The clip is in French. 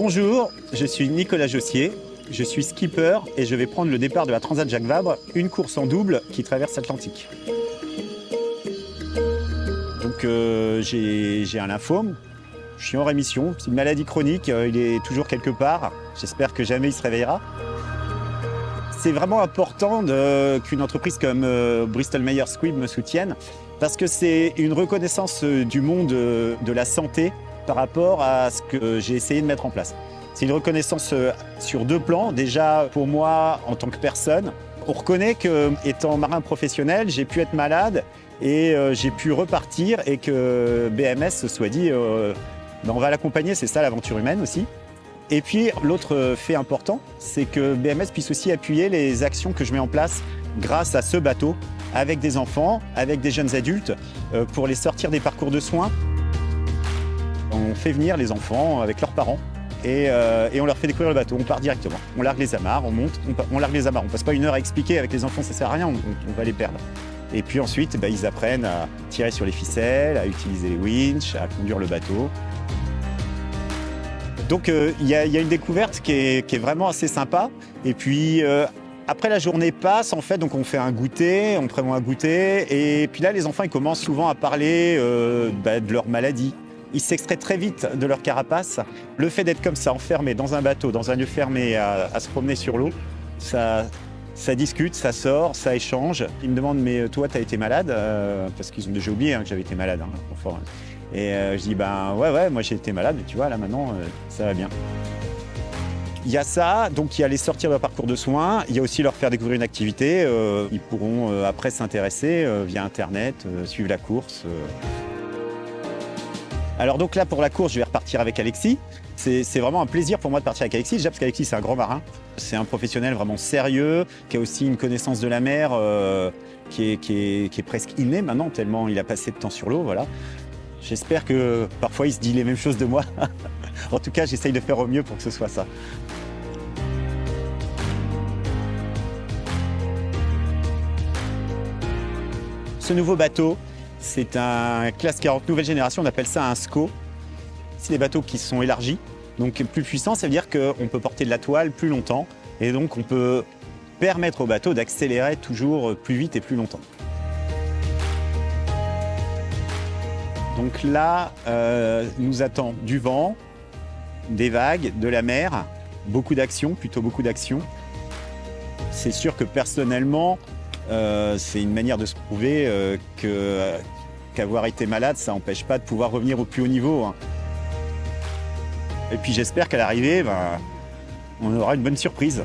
Bonjour, je suis Nicolas Jossier, je suis skipper et je vais prendre le départ de la Transat Jacques Vabre, une course en double qui traverse l'Atlantique. Donc j'ai un lymphome, je suis en rémission, c'est une maladie chronique, il est toujours quelque part, j'espère que jamais il se réveillera. C'est vraiment important qu'une entreprise comme Bristol Myers Squibb me soutienne parce que c'est une reconnaissance du monde de la santé par rapport à ce que j'ai essayé de mettre en place. C'est une reconnaissance sur deux plans. Déjà, pour moi, en tant que personne, on reconnaît qu'étant marin professionnel, j'ai pu être malade et j'ai pu repartir et que BMS se soit dit on va l'accompagner, c'est ça l'aventure humaine aussi. Et puis, l'autre fait important, c'est que BMS puisse aussi appuyer les actions que je mets en place grâce à ce bateau, avec des enfants, avec des jeunes adultes, pour les sortir des parcours de soins. On fait venir les enfants avec leurs parents et on leur fait découvrir le bateau. On part directement. On largue les amarres, on monte, on largue les amarres. On passe pas une heure à expliquer avec les enfants, ça sert à rien, on va les perdre. Et puis ensuite, ils apprennent à tirer sur les ficelles, à utiliser les winches, à conduire le bateau. Donc il y a une découverte qui est vraiment assez sympa. Et puis après la journée passe, en fait, donc on fait un goûter, on prévoit un goûter. Et puis là, les enfants ils commencent souvent à parler de leur maladie. Ils s'extraient très vite de leur carapace. Le fait d'être comme ça, enfermé dans un bateau, dans un lieu fermé, à se promener sur l'eau, ça discute, ça sort, ça échange. Ils me demandent, mais toi, t'as été malade parce qu'ils ont déjà oublié que j'avais été malade. Enfin, et je dis, ouais, moi j'ai été malade, mais tu vois, là maintenant, ça va bien. Il y a ça, donc il y a les sortir de leur parcours de soins, il y a aussi leur faire découvrir une activité. Ils pourront après s'intéresser via Internet, suivre la course. Alors donc là, pour la course, je vais repartir avec Alexis. C'est vraiment un plaisir pour moi de partir avec Alexis, déjà parce qu'Alexis, c'est un grand marin. C'est un professionnel vraiment sérieux, qui a aussi une connaissance de la mer qui est presque innée maintenant, tellement il a passé de temps sur l'eau, voilà. J'espère que parfois, il se dit les mêmes choses de moi. En tout cas, j'essaye de faire au mieux pour que ce soit ça. Ce nouveau bateau, c'est un classe 40 nouvelle génération, on appelle ça un SCO. C'est des bateaux qui sont élargis, donc plus puissants, ça veut dire qu'on peut porter de la toile plus longtemps et donc on peut permettre au bateau d'accélérer toujours plus vite et plus longtemps. Donc là, nous attend du vent, des vagues, de la mer, beaucoup d'actions, plutôt beaucoup d'actions. C'est sûr que personnellement, c'est une manière de se prouver qu'avoir été malade, ça n'empêche pas de pouvoir revenir au plus haut niveau. Et puis j'espère qu'à l'arrivée, on aura une bonne surprise.